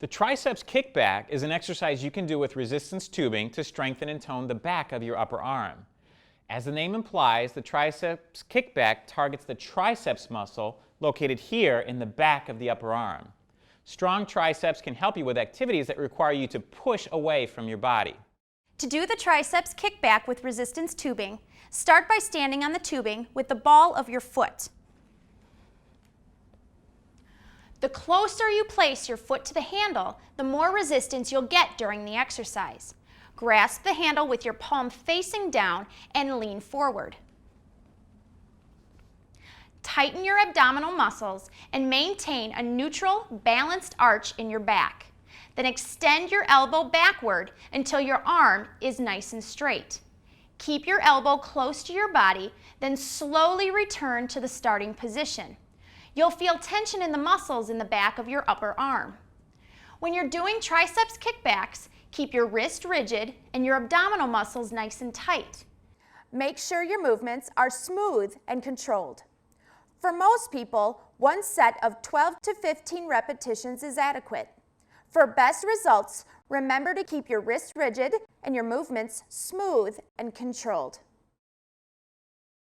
The triceps kickback is an exercise you can do with resistance tubing to strengthen and tone the back of your upper arm. As the name implies, the triceps kickback targets the triceps muscle located here in the back of the upper arm. Strong triceps can help you with activities that require you to push away from your body. To do the triceps kickback with resistance tubing, start by standing on the tubing with the ball of your foot. The closer you place your foot to the handle, the more resistance you'll get during the exercise. Grasp the handle with your palm facing down and lean forward. Tighten your abdominal muscles and maintain a neutral, balanced arch in your back. Then extend your elbow backward until your arm is nice and straight. Keep your elbow close to your body, then slowly return to the starting position. You'll feel tension in the muscles in the back of your upper arm. When you're doing triceps kickbacks, keep your wrist rigid and your abdominal muscles nice and tight. Make sure your movements are smooth and controlled. For most people, one set of 12 to 15 repetitions is adequate. For best results, remember to keep your wrist rigid and your movements smooth and controlled.